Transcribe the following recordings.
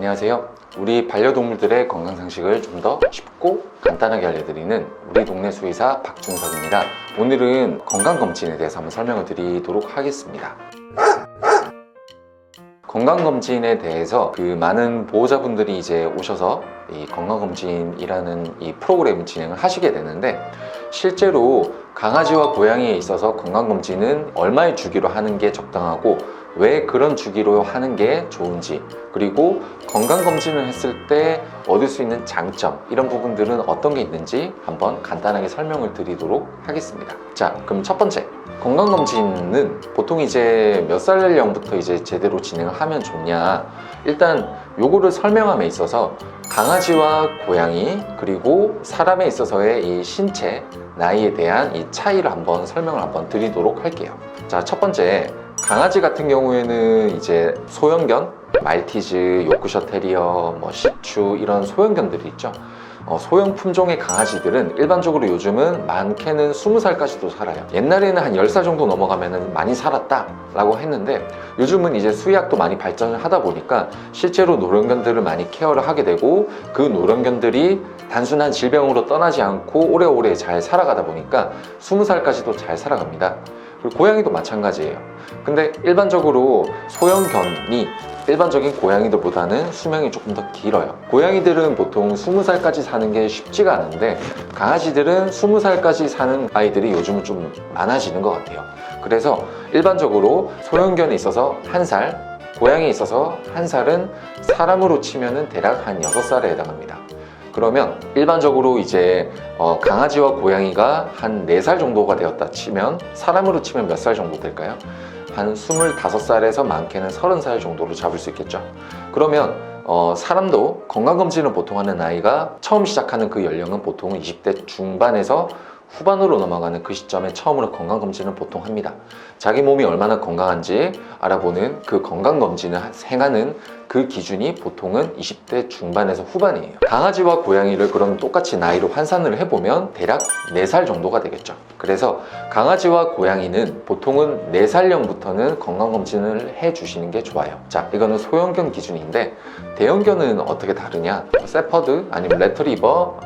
안녕하세요. 우리 반려동물들의 건강상식을 좀 더 쉽고 간단하게 알려드리는 우리 동네 수의사 박준석입니다. 오늘은 건강검진에 대해서 한번 설명을 드리도록 하겠습니다. 건강검진에 대해서 많은 보호자분들이 이제 오셔서 이 건강검진이라는 이 프로그램을 진행을 하시게 되는데, 실제로 강아지와 고양이에 있어서 건강검진은 얼마의 주기로 하는 게 적당하고 왜 그런 주기로 하는 게 좋은지, 그리고 건강검진을 했을 때 얻을 수 있는 장점, 이런 부분들은 어떤 게 있는지 한번 간단하게 설명을 드리도록 하겠습니다. 자, 그럼 첫 번째, 건강검진은 보통 이제 몇 살 연령부터 이제 제대로 진행을 하면 좋냐, 일단 요거를 설명함에 있어서 강아지와 고양이 그리고 사람에 있어서의 이 신체 나이에 대한 이 차이를 한번 설명을 한번 드리도록 할게요. 자, 첫 번째, 강아지 같은 경우에는 이제 소형견, 말티즈, 요크셔 테리어, 시추 이런 소형견들이 있죠. 소형 품종의 강아지들은 일반적으로 요즘은 많게는 20살까지도 살아요. 옛날에는 한 10살 정도 넘어가면 많이 살았다 라고 했는데, 요즘은 이제 수의학도 많이 발전을 하다 보니까 실제로 노령견들을 많이 케어를 하게 되고, 그 노령견들이 단순한 질병으로 떠나지 않고 오래오래 잘 살아가다 보니까 20살까지도 잘 살아갑니다. 그리고 고양이도 마찬가지예요. 근데 일반적으로 소형견이 일반적인 고양이들보다는 수명이 조금 더 길어요. 고양이들은 보통 20살까지 사는 게 쉽지가 않은데, 강아지들은 20살까지 사는 아이들이 요즘은 좀 많아지는 것 같아요. 그래서 일반적으로 소형견에 있어서 1살, 고양이에 있어서 1살은 사람으로 치면은 대략 한 6살에 해당합니다. 그러면 일반적으로 이제 강아지와 고양이가 한 4살 정도가 되었다 치면, 사람으로 치면 몇 살 정도 될까요? 한 25살에서 많게는 30살 정도로 잡을 수 있겠죠. 그러면 사람도 건강검진을 보통 하는 나이가, 처음 시작하는 그 연령은 보통 20대 중반에서 후반으로 넘어가는 그 시점에 처음으로 건강검진을 보통 합니다. 자기 몸이 얼마나 건강한지 알아보는 그 건강검진을 행하는 그 기준이 보통은 20대 중반에서 후반이에요. 강아지와 고양이를 그럼 똑같이 나이로 환산을 해보면 대략 4살 정도가 되겠죠. 그래서 강아지와 고양이는 보통은 4살령부터는 건강검진을 해주시는 게 좋아요. 자, 이거는 소형견 기준인데, 대형견은 어떻게 다르냐? 세퍼드, 아니면 레트리버,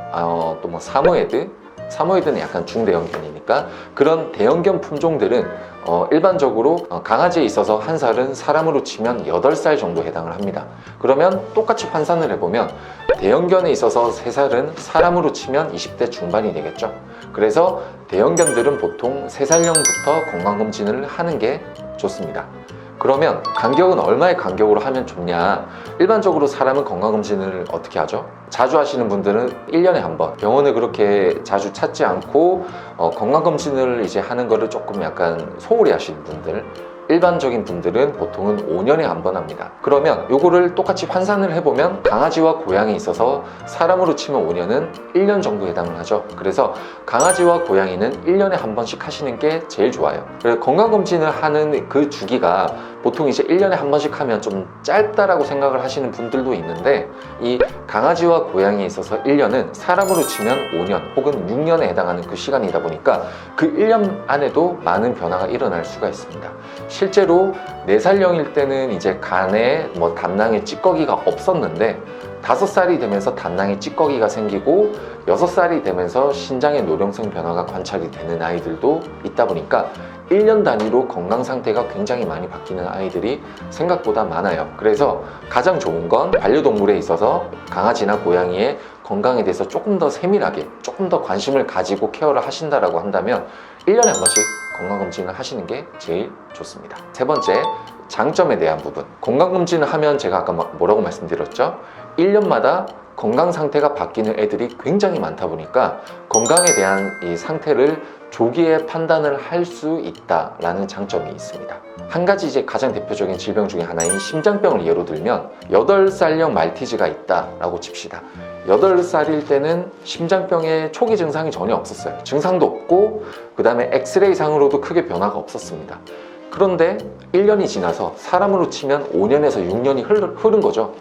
또 사모예드는 약간 중대형견이니까, 그런 대형견 품종들은 일반적으로 강아지에 있어서 1살은 사람으로 치면 8살 정도 해당을 합니다. 그러면 똑같이 환산을 해보면 대형견에 있어서 3살은 사람으로 치면 20대 중반이 되겠죠. 그래서 대형견들은 보통 3살령부터 건강검진을 하는 게 좋습니다. 그러면 간격은 얼마의 간격으로 하면 좋냐? 일반적으로 사람은 건강검진을 어떻게 하죠? 자주 하시는 분들은 1년에 한 번, 병원을 그렇게 자주 찾지 않고 건강검진을 이제 하는 거를 조금 약간 소홀히 하시는 분들, 일반적인 분들은 보통은 5년에 한 번 합니다. 그러면 요거를 똑같이 환산을 해보면 강아지와 고양이에 있어서 사람으로 치면 5년은 1년 정도 해당을 하죠. 그래서 강아지와 고양이는 1년에 한 번씩 하시는 게 제일 좋아요. 그래서 건강검진을 하는 그 주기가 보통 이제 1년에 한 번씩 하면 좀 짧다라고 생각을 하시는 분들도 있는데, 이 강아지와 고양이에 있어서 1년은 사람으로 치면 5년 혹은 6년에 해당하는 그 시간이다 보니까 그 1년 안에도 많은 변화가 일어날 수가 있습니다. 실제로 4살령일 때는 이제 간에 담낭에 찌꺼기가 없었는데, 5살이 되면서 담낭에 찌꺼기가 생기고 6살이 되면서 신장의 노령성 변화가 관찰이 되는 아이들도 있다 보니까 1년 단위로 건강 상태가 굉장히 많이 바뀌는 아이들이 생각보다 많아요. 그래서 가장 좋은 건 반려동물에 있어서 강아지나 고양이의 건강에 대해서 조금 더 세밀하게, 조금 더 관심을 가지고 케어를 하신다라고 한다면 1년에 한 번씩 건강검진을 하시는 게 제일 좋습니다. 세 번째, 장점에 대한 부분. 건강검진을 하면 제가 아까 뭐라고 말씀드렸죠? 1년마다 건강 상태가 바뀌는 애들이 굉장히 많다 보니까 건강에 대한 이 상태를 조기에 판단을 할 수 있다라는 장점이 있습니다. 한 가지 이제 가장 대표적인 질병 중에 하나인 심장병을 예로 들면, 8살령 말티즈가 있다라고 칩시다. 8살일 때는 심장병의 초기 증상이 전혀 없었어요. 증상도 없고, 그 다음에 엑스레이 상으로도 크게 변화가 없었습니다. 그런데 1년이 지나서 사람으로 치면 5년에서 6년이 흐른 거죠.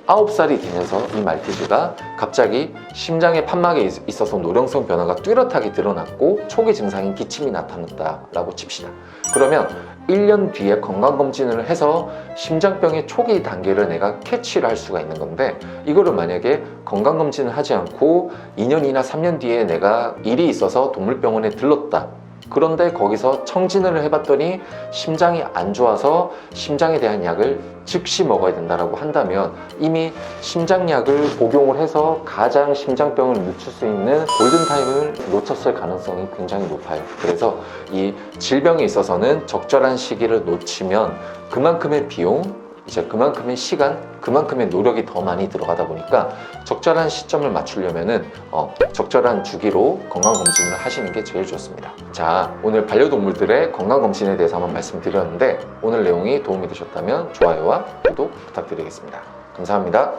9살이 되면서 이 말티즈가 갑자기 심장의 판막에 있어서 노령성 변화가 뚜렷하게 드러났고 초기 증상인 기침이 나타났다라고 칩시다. 그러면 1년 뒤에 건강검진을 해서 심장병의 초기 단계를 내가 캐치를 할 수가 있는 건데, 이거를 만약에 건강검진을 하지 않고 2년이나 3년 뒤에 내가 일이 있어서 동물병원에 들렀다. 그런데 거기서 청진을 해봤더니 심장이 안 좋아서 심장에 대한 약을 즉시 먹어야 된다고 한다면 이미 심장약을 복용을 해서 가장 심장병을 늦출 수 있는 골든타임을 놓쳤을 가능성이 굉장히 높아요. 그래서 이 질병에 있어서는 적절한 시기를 놓치면 그만큼의 비용, 이제 그만큼의 시간, 그만큼의 노력이 더 많이 들어가다 보니까 적절한 시점을 맞추려면은 적절한 주기로 건강검진을 하시는 게 제일 좋습니다. 자, 오늘 반려동물들의 건강검진에 대해서 한번 말씀드렸는데 오늘 내용이 도움이 되셨다면 좋아요와 구독 부탁드리겠습니다. 감사합니다.